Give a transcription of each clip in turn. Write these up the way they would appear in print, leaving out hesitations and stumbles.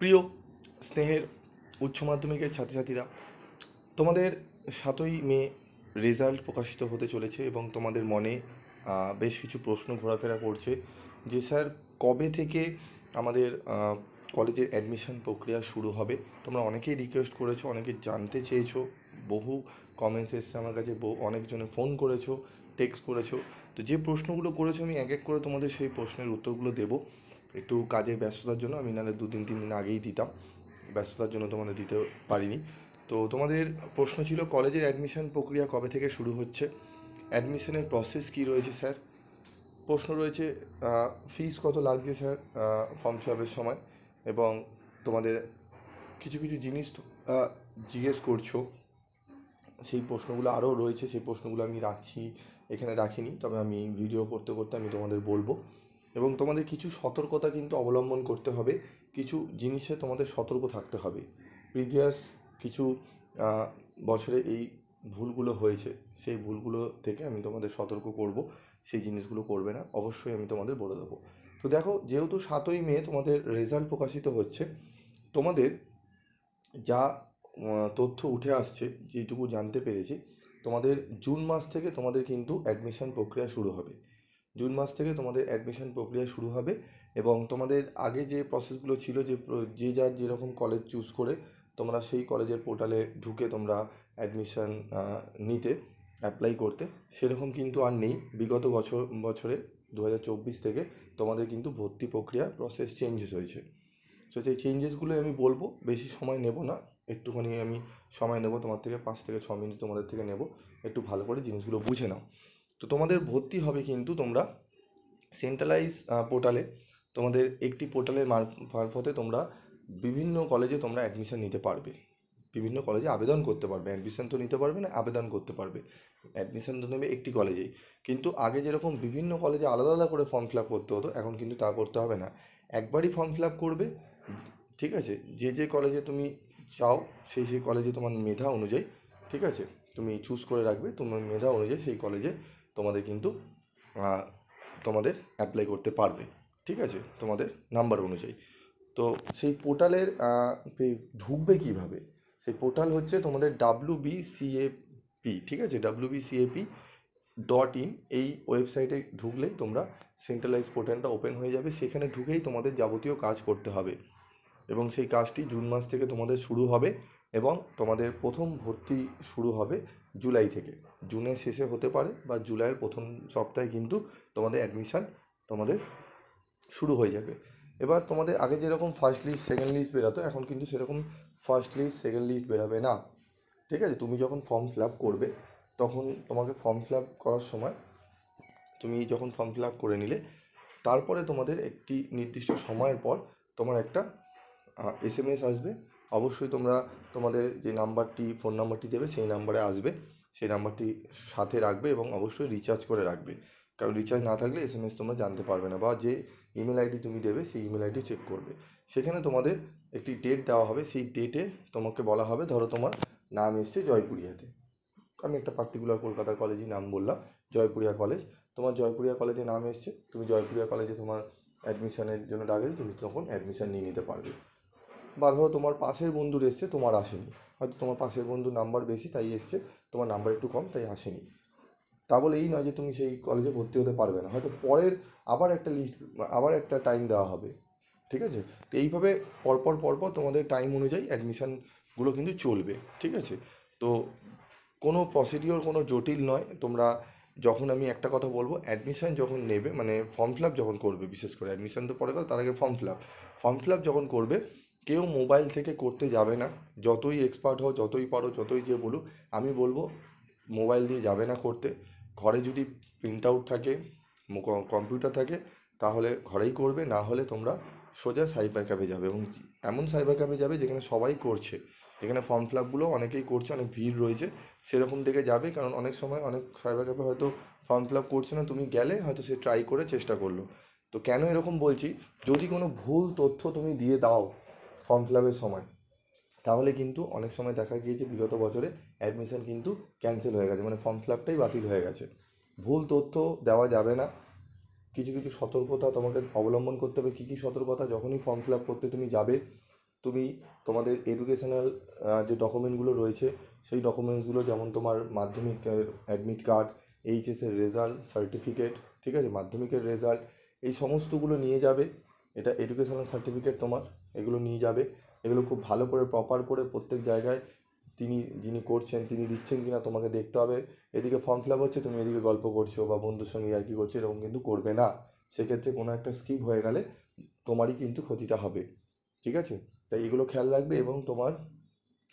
প্রিয় স্নেহের উচ্চ মাধ্যমিকের ছাত্রছাত্রীরা, তোমাদের ৭ই মে রেজাল্ট প্রকাশিত হতে চলেছে এবং তোমাদের মনে বেশ কিছু প্রশ্ন ঘোরাফেরা করছে যে স্যার কবে থেকে আমাদের কলেজের অ্যাডমিশন প্রক্রিয়া শুরু হবে। তোমরা অনেকেই রিকোয়েস্ট করেছো, অনেকে জানতে চেয়েছো, বহু কমেন্টস এসছে আমার কাছে, অনেকজনে ফোন করেছো, টেক্সট করেছো। তো যে প্রশ্নগুলো করেছো আমি এক এক করে তোমাদের সেই প্রশ্নের উত্তরগুলো দেবো। একটু কাজের ব্যস্ততার জন্য আমি নাহলে 2-3 দিন আগেই দিতাম, ব্যস্ততার জন্য তোমাদের দিতে পারিনি। তো তোমাদের প্রশ্ন ছিল কলেজের অ্যাডমিশন প্রক্রিয়া কবে থেকে শুরু হচ্ছে, অ্যাডমিশনের প্রসেস কী রয়েছে স্যার, প্রশ্ন রয়েছে ফিস কত লাগছে স্যার ফর্ম ফিল আপের সময়, এবং তোমাদের কিছু কিছু জিনিস জিজ্ঞেস করছো। সেই প্রশ্নগুলো আরও রয়েছে, সেই প্রশ্নগুলো আমি রাখছি, এখানে রাখিনি, তবে আমি ভিডিও করতে করতে আমি তোমাদের বলবো। এবং তোমাদের কিছু সতর্কতা কিন্তু অবলম্বন করতে হবে, কিছু জিনিসে তোমাদের সতর্ক থাকতে হবে। প্রিভিয়াস কিছু বছরে এই ভুলগুলো হয়েছে, সেই ভুলগুলো থেকে আমি তোমাদের সতর্ক করব, সেই জিনিসগুলো করবে না, অবশ্যই আমি তোমাদের বলে দেবো। তো দেখো, যেহেতু ৭ই মে তোমাদের রেজাল্ট প্রকাশিত হচ্ছে, তোমাদের যা তথ্য উঠে আসছে, যেটুকু জানতে পেরেছি, তোমাদের জুন মাস থেকে তোমাদের কিন্তু অ্যাডমিশন প্রক্রিয়া শুরু হবে। জুন মাস থেকে তোমাদের অ্যাডমিশন প্রক্রিয়া শুরু হবে এবং তোমাদের আগে যে প্রসেসগুলো ছিল, যে যার যেরকম কলেজ চুজ করে তোমরা সেই কলেজের পোর্টালে ঢুকে তোমরা অ্যাডমিশন নিতে, অ্যাপ্লাই করতে, সেরকম কিন্তু আর নেই। বিগত বছরে 2024 থেকে তোমাদের কিন্তু ভর্তি প্রক্রিয়া প্রসেস চেঞ্জেস হয়েছে। তো সেই চেঞ্জেসগুলো আমি বলবো, বেশি সময় নেব না, একটুখানি আমি সময় নেব তোমার থেকে, 5 থেকে 6 মিনিট তোমাদের থেকে নেব, একটু ভালো করে জিনিসগুলো বুঝে নাও। তো তোমাদের ভর্তি হবে কিন্তু তোমরা সেন্ট্রালাইজ পোর্টালে, তোমাদের একটি পোর্টালের মারফতে তোমরা বিভিন্ন কলেজে তোমরা অ্যাডমিশন নিতে পারবে, বিভিন্ন কলেজে আবেদন করতে পারবে। অ্যাডমিশন তো নিতে পারবে না, আবেদন করতে পারবে। অ্যাডমিশন তো নেবে একটি কলেজেই, কিন্তু আগে যেরকম বিভিন্ন কলেজে আলাদা আলাদা করে ফর্ম ফিল আপ করতে হতো, এখন কিন্তু তা করতে হবে না, একবারই ফর্ম ফিল আপ করবে। ঠিক আছে, যে কলেজে তুমি চাও সেই কলেজে তোমার মেধা অনুযায়ী, ঠিক আছে, তুমি চুজ করে রাখবে তোমার মেধা অনুযায়ী, সেই কলেজে তোমাদের কিন্তু তোমাদের অ্যাপ্লাই করতে পারবে, ঠিক আছে, তোমাদের নাম্বার অনুযায়ী। তো সেই পোর্টালের ঢুকবে কীভাবে, সেই পোর্টাল হচ্ছে তোমাদের WBCAP, ঠিক আছে, WBCAP.in, এই ওয়েবসাইটে ঢুকলেই তোমরা সেন্ট্রালাইজ পোর্টালটা ওপেন হয়ে যাবে। সেখানে ঢুকেই তোমাদের যাবতীয় কাজ করতে হবে এবং সেই কাজটি জুন মাস থেকে তোমাদের শুরু হবে এবং তোমাদের প্রথম ভর্তি শুরু হবে জুলাই থেকে। জুনের শেষে হতে পারে বা জুলাইয়ের প্রথম সপ্তাহে কিন্তু তোমাদের অ্যাডমিশান তোমাদের শুরু হয়ে যাবে। এবার তোমাদের আগে যেরকম ফার্স্ট লিস্ট সেকেন্ড লিস্ট বেরোতো, এখন কিন্তু সেরকম ফার্স্ট লিস্ট সেকেন্ড লিস্ট বেরোবে না, ঠিক আছে। তুমি যখন ফর্ম ফিল আপ করবে, তখন তোমাকে ফর্ম ফিল আপ করার সময়, তুমি যখন ফর্ম ফিল আপ করে নিলে, তারপরে তোমাদের একটি নির্দিষ্ট সময়ের পর তোমার একটা SMS আসবে। অবশ্যই তোমরা তোমাদের যে নাম্বারটি, ফোন নাম্বারটি দেবে, সেই নাম্বারে আসবে, সেই নাম্বারটি সাথে রাখবে এবং অবশ্যই রিচার্জ করে রাখবে, কারণ রিচার্জ না থাকলে SMS তোমরা জানতে পারবে না, বা যে ইমেল আইডি তুমি দেবে সেই ইমেল আইডি চেক করবে। সেখানে তোমাদের একটি ডেট দেওয়া হবে, সেই ডেটে তোমাকে বলা হবে, ধরো তোমার নাম এসছে জয়পুরিয়াতে, আমি একটা পার্টিকুলার কলকাতার কলেজই নাম বললাম, জয়পুরিয়া কলেজ, তোমার জয়পুরিয়া কলেজে নাম এসছে, তুমি জয়পুরিয়া কলেজে তোমার অ্যাডমিশনের জন্য ডাকে, তুমি তখন অ্যাডমিশন নিয়ে নিতে পারবে। বা ধরো তোমার পাশের বন্ধুর এসছে, তোমার আসেনি, হয়তো তোমার পাশের বন্ধুর নাম্বার বেশি তাই এসছে, তোমার নাম্বার একটু কম তাই আসেনি, তা বলে এই নয় যে তুমি সেই কলেজে ভর্তি হতে পারবে না, হয়তো পরের আবার একটা লিস্ট, আবার একটা টাইম দেওয়া হবে, ঠিক আছে। তো এইভাবে পরপর তোমাদের টাইম অনুযায়ী অ্যাডমিশানগুলো কিন্তু চলবে, ঠিক আছে। তো কোনো প্রসিডিওর কোনো জটিল নয়। তোমরা যখন, আমি একটা কথা বলবো, অ্যাডমিশান যখন নেবে, মানে ফর্ম ফিল আপ যখন করবে, বিশেষ করে অ্যাডমিশান তো পরে কথা, তার আগে ফর্ম ফিল আপ যখন করবে, কেউ মোবাইল থেকে করতে যাবে না। যতই এক্সপার্ট হও, যতই পারো, যতই যে বলুক, আমি বলবো মোবাইল দিয়ে যাবে না করতে। ঘরে যদি প্রিন্ট আউট থাকে, কম্পিউটার থাকে, তাহলে ঘরেই করবে, না হলে তোমরা সোজা সাইবার ক্যাফে যাবে, এবং এমন সাইবার ক্যাফে যাবে যেখানে সবাই করছে, যেখানে ফর্ম ফিল আপগুলো অনেকেই করছে, অনেক ভিড় রয়েছে, সেরকম দিকে যাবে। কারণ অনেক সময় অনেক সাইবার ক্যাফে হয়তো ফর্ম ফিল আপ করছে না, তুমি গেলে হয়তো সে ট্রাই করে চেষ্টা করলো। তো কেন এরকম বলছি, যদি কোনো ভুল তথ্য তুমি দিয়ে দাও ফর্ম ফিল আপের সময়, তাহলে কিন্তু অনেক সময় দেখা গিয়েছে বিগত বছরে অ্যাডমিশন কিন্তু ক্যান্সেল হয়ে গেছে, মানে ফর্ম ফিল আপটাই বাতিল হয়ে গেছে। ভুল তথ্য দেওয়া যাবে না। কিছু কিছু সতর্কতা তোমাকে অবলম্বন করতে হবে। কী কী সতর্কতা, যখনই ফর্ম ফিল আপ করতে তুমি যাবে, তুমি তোমাদের এডুকেশনাল যে ডকুমেন্টগুলো রয়েছে সেই ডকুমেন্টসগুলো, যেমন তোমার মাধ্যমিকের অ্যাডমিট কার্ড, এইচএসের রেজাল্ট, সার্টিফিকেট, ঠিক আছে, মাধ্যমিকের রেজাল্ট, এই সমস্তগুলো নিয়ে যাবে। এটা এডুকেশনাল সার্টিফিকেট তোমার, এগুলো নিয়ে যাবে। এগুলো খুব ভালো করে প্রপার করে প্রত্যেক জায়গায় যিনি করছেন তিনি দিচ্ছেন কিনা তোমাকে দেখতে হবে। এদিকে ফর্ম ফিল আপ হচ্ছে, তুমি এদিকে গল্প করছো বা বন্ধুর সঙ্গে আর কি করছো, এরকম কিন্তু করবে না। সেক্ষেত্রে কোনো একটা স্কিপ হয়ে গেলে তোমারই কিন্তু ক্ষতিটা হবে, ঠিক আছে। তাই এগুলো খেয়াল রাখবে। এবং তোমার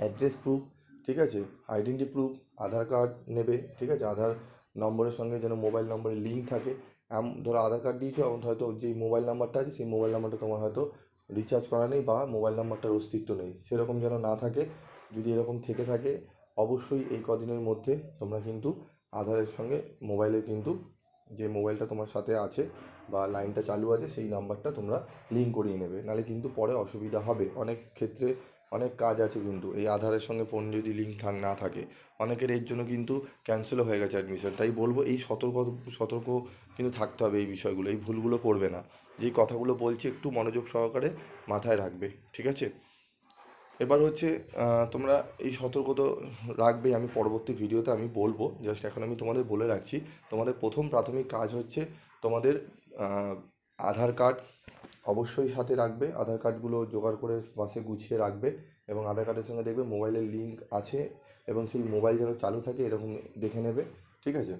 অ্যাড্রেস প্রুফ, ঠিক আছে, আইডেন্টি প্রুফ, আধার কার্ড নেবে, ঠিক আছে। আধার নম্বরের সঙ্গে যেন মোবাইল নম্বরের লিঙ্ক থাকে। ধরো আধার কার্ড দিয়েছো, এবং হয়তো যেই মোবাইল নাম্বারটা আছে সেই মোবাইল নাম্বারটা তোমার হয়তো রিচার্জ করা নেই বা মোবাইল নাম্বারটার অস্তিত্ব নেই, সেরকম যেন না থাকে। যদি এরকম থেকে থাকে, অবশ্যই এই কদিনের মধ্যে তোমরা কিন্তু আধারের সঙ্গে মোবাইলের কিন্তু যে মোবাইলটা তোমার সাথে আছে বা লাইনটা চালু আছে সেই নাম্বারটা তোমরা লিঙ্ক করিয়ে নেবে, নাহলে কিন্তু পরে অসুবিধা হবে। অনেক ক্ষেত্রে অনেক কাজ আছে কিন্তু এই আধারের সঙ্গে ফোন যদি লিঙ্ক না থাকে, অনেকের এর জন্য কিন্তু ক্যান্সেলও হয়ে গেছে অ্যাডমিশন। তাই বলবো এই সতর্ক কিন্তু থাকতে হবে এই বিষয়গুলো, এই ভুলগুলো করবে না। যেই কথাগুলো বলছি একটু মনোযোগ সহকারে মাথায় রাখবে, ঠিক আছে। এবার হচ্ছে তোমরা এই সতর্কতা রাখবে, আমি পরবর্তী ভিডিওতে আমি বলবো। জাস্ট এখন আমি তোমাদের বলে রাখছি, তোমাদের প্রথম প্রাথমিক কাজ হচ্ছে তোমাদের আধার কার্ড অবশ্যই সাথে রাখবে। আধার কার্ডগুলো জোগাড় করে পাশে গুছিয়ে রাখবে, এবং আধার কার্ডের সঙ্গে দেখবে মোবাইলের লিঙ্ক আছে এবং সেই মোবাইল যেন চালু থাকে এরকম দেখে নেবে, ঠিক আছে।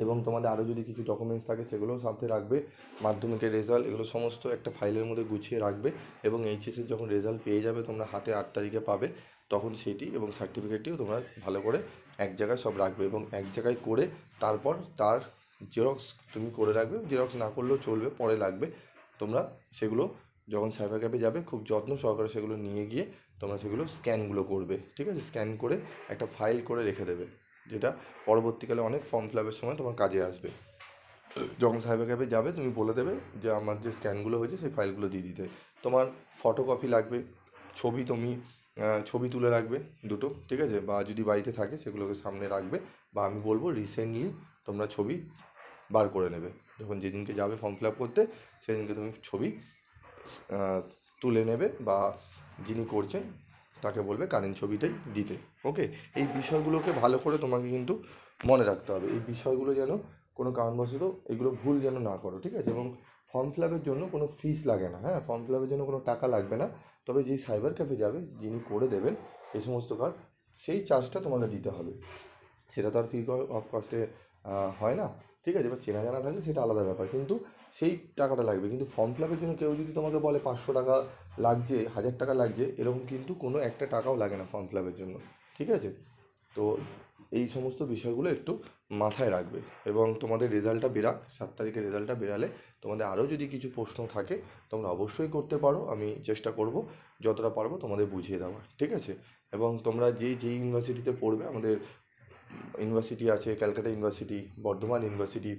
এবং তোমাদের আরও যদি কিছু ডকুমেন্টস থাকে সেগুলোও সাথে রাখবে। মাধ্যমিকের রেজাল্ট, এগুলো সমস্ত একটা ফাইলের মধ্যে গুছিয়ে রাখবে। এবং এইচএসের যখন রেজাল্ট পেয়ে যাবে তোমরা হাতে 8 তারিখে পাবে, তখন সেটি এবং সার্টিফিকেটটিও তোমরা ভালো করে এক জায়গায় সব রাখবে। এবং এক জায়গায় করে তারপর তার জেরক্স তুমি করে রাখবে, জেরক্স না করলেও চলবে, পরে লাগবে। তোমরা সেগুলো যখন সাইবার ক্যাফে যাবে খুব যত্ন সহকারে সেগুলো নিয়ে গিয়ে তোমরা সেগুলো স্ক্যানগুলো করবে, ঠিক আছে। স্ক্যান করে একটা ফাইল করে রেখে দেবে, যেটা পরবর্তীকালে অনেক ফর্ম ফিল আপের সময় তোমার কাজে আসবে। যখন সাইবার ক্যাফে যাবে তুমি বলে দেবে যে আমার যে স্ক্যানগুলো হয়েছে সেই ফাইলগুলো দিয়ে দিতে। তোমার ফটোকপি লাগবে, ছবি তুলে রাখবে দুটো, ঠিক আছে। বা যদি বাড়িতে থাকে সেগুলোকে সামনে রাখবে, বা আমি বলবো রিসেন্টলি তোমরা ছবি বার করে নেবে। যখন যেদিনকে যাবে ফর্ম ফিল আপ করতে সেদিনকে তুমি ছবি তুলে নেবে, বা যিনি করছেন তাকে বলবে কারেন্ট ছবিটাই দিতে। ওকে, এই বিষয়গুলোকে ভালো করে তোমাকে কিন্তু মনে রাখতে হবে। এই বিষয়গুলো যেন কোনো কারণবশত এগুলো ভুল যেন না করো, ঠিক আছে। এবং ফর্ম ফিল আপের জন্য কোনো ফিস লাগে না, হ্যাঁ, ফর্ম ফিল আপের জন্য কোনো টাকা লাগবে না। তবে যেই সাইবার ক্যাফে যাবে যিনি করে দেবেন এই সমস্ত কাজ, সেই চার্জটা তোমাকে দিতে হবে। সেটা তো আর ফ্রি অফ কস্টে হয় না, ঠিক আছে। এবার চেনা জানা থাকলে সেটা আলাদা ব্যাপার, কিন্তু সেই টাকাটা লাগবে। কিন্তু ফর্ম ফিল আপের জন্য কেউ যদি তোমাকে বলে 500 টাকা লাগছে, 1000 টাকা লাগছে, এরকম কিন্তু কোনো একটা টাকাও লাগে না ফর্ম ফিল আপের জন্য, ঠিক আছে। তো এই সমস্ত বিষয়গুলো একটু মাথায় রাখবে। এবং তোমাদের রেজাল্টটা 7 তারিখের রেজাল্টটা বেরালে তোমাদের আরও যদি কিছু প্রশ্ন থাকে তোমরা অবশ্যই করতে পারো, আমি চেষ্টা করব যতটা পারবো তোমাদের বুঝিয়ে দেওয়ার, ঠিক আছে। এবং তোমরা যেই ইউনিভার্সিটিতে পড়বে, আমাদের ইউনিভার্সিটি আছে Calcutta university, Bardhaman university,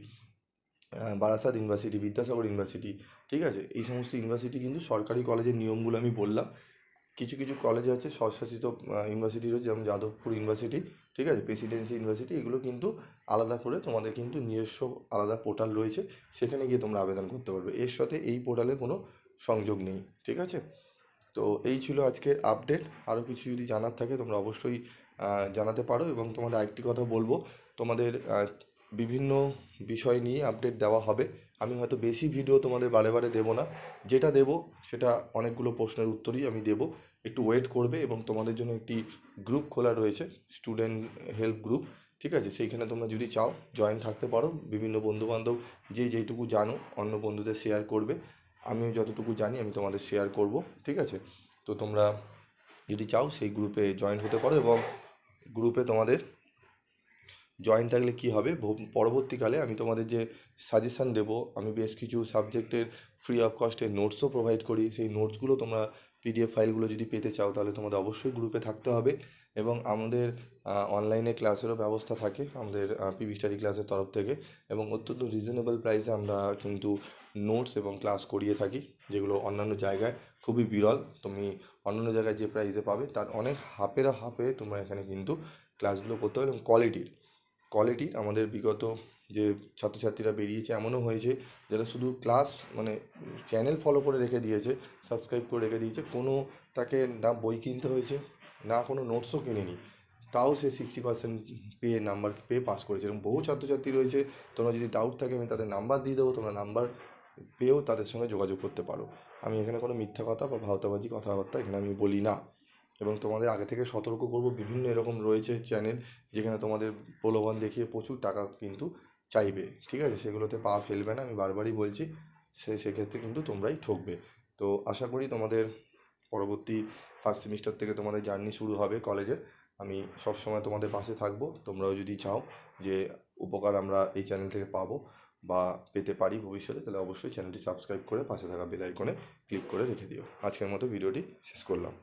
Barasat university, Vidyasagar university, ঠিক আছে। এই সমস্ত ইউনিভার্সিটি কিন্তু সরকারি কলেজের নিয়মগুলো আমি বললাম। কিছু কিছু কলেজ আছে স্বশাসিত ইউনিভার্সিটি রয়েছে, যেমন যাদবপুর ইউনিভার্সিটি, ঠিক আছে, প্রেসিডেন্সি ইউনিভার্সিটি, এগুলো কিন্তু আলাদা করে তোমাদের কিন্তু নিজস্ব আলাদা পোর্টাল রয়েছে, সেখানে গিয়ে তোমরা আবেদন করতে পারবে। এর সাথে এই পোর্টালের কোনো সংযোগ নেই, ঠিক আছে। তো এই ছিল আজকের আপডেট। আরও কিছু যদি জানার থাকে তোমরা অবশ্যই জানাতে পারো। এবং তোমাদের আরেকটি কথা বলবো, তোমাদের বিভিন্ন বিষয় নিয়ে আপডেট দেওয়া হবে। আমি হয়তো বেশি ভিডিও তোমাদের বারে বারে দেবো না, যেটা দেবো সেটা অনেকগুলো প্রশ্নের উত্তরই আমি দেবো। একটু ওয়েট করবে। এবং তোমাদের জন্য একটি গ্রুপ খোলা রয়েছে, স্টুডেন্ট হেল্প গ্রুপ, ঠিক আছে। সেইখানে তোমরা যদি চাও জয়েন থাকতে পারো। বিভিন্ন বন্ধুবান্ধব যে যেইটুকু জানো অন্য বন্ধুদের শেয়ার করবে, আমিও যতটুকু জানি আমি তোমাদের শেয়ার করব, ঠিক আছে। তো তোমরা যদি চাও সেই গ্রুপে জয়েন হতে পারো। এবং গ্রুপে তোমাদের জয়েন থাকলে কী হবে, পরবর্তীকালে আমি তোমাদের যে সাজেশান দেবো, আমি বেশ কিছু সাবজেক্টের ফ্রি অফ কস্টে নোটসও প্রোভাইড করি। সেই নোটসগুলো তোমরা পিডিএফ ফাইলগুলো যদি পেতে চাও তাহলে তোমাদের অবশ্যই গ্রুপে থাকতে হবে। এবং আমাদের অনলাইনে ক্লাসেরও ব্যবস্থা থাকে আমাদের পিবি স্টাডি ক্লাসের তরফ থেকে। এবং অত্যন্ত রিজনেবল প্রাইসে আমরা কিন্তু নোটস এবং ক্লাস করিয়ে থাকি, যেগুলো অন্যান্য জায়গায় খুবই বিরল। তুমি অন্যান্য জায়গায় যে প্রাইসে পাবে তার অনেক হাফে তোমরা এখানে কিন্তু ক্লাসগুলো করতে পারো। এবং কোয়ালিটির আমাদের বিগত যে ছাত্রছাত্রীরা বেরিয়েছে, এমনও হয়েছে যারা শুধু ক্লাস মানে চ্যানেল ফলো করে রেখে দিয়েছে, সাবস্ক্রাইব করে রেখে দিয়েছে, কোনো তাকে না বই কিনতে হয়েছে, না কোনো নোটসও কিনেনি, তাও সে 60% পেয়ে নাম্বার পেয়ে পাস করেছে। এরকম বহু ছাত্রছাত্রী রয়েছে, তোমরা যদি ডাউট থাকে আমি তাদের নাম্বার দিয়ে দেবো, তোমরা নাম্বার পেয়েও তাদের সঙ্গে যোগাযোগ করতে পারো। আমি এখানে কোনো মিথ্যা কথা বা ভাওতাবাজি কথাবার্তা এখানে আমি বলি না। এবং তোমাদের আগে থেকে সতর্ক করব, বিভিন্ন এরকম রয়েছে চ্যানেল যেখানে তোমাদের প্রলোভন দেখিয়ে প্রচুর টাকা কিন্তু চাইবে, ঠিক আছে? সেগুলোতে পা ফেলবে না, আমি বারবারই বলছি। সেক্ষেত্রে কিন্তু তোমরাই ঠকবে। তো আশা করি তোমাদের পরবর্তী ফার্স্ট সেমিস্টার থেকে তোমাদের জার্নি শুরু হবে কলেজের। আমি সবসময় তোমাদের পাশে থাকবো। তোমরাও যদি চাও যে উপকার আমরা এই চ্যানেল থেকে পাবো বা পেতে পারি ভবিষ্যতে, তাহলে অবশ্যই চ্যানেলটি সাবস্ক্রাইব করে পাশে থাকা বেল আইকনে ক্লিক করে রেখে দিও। আজকের মতো ভিডিওটি শেষ করলাম।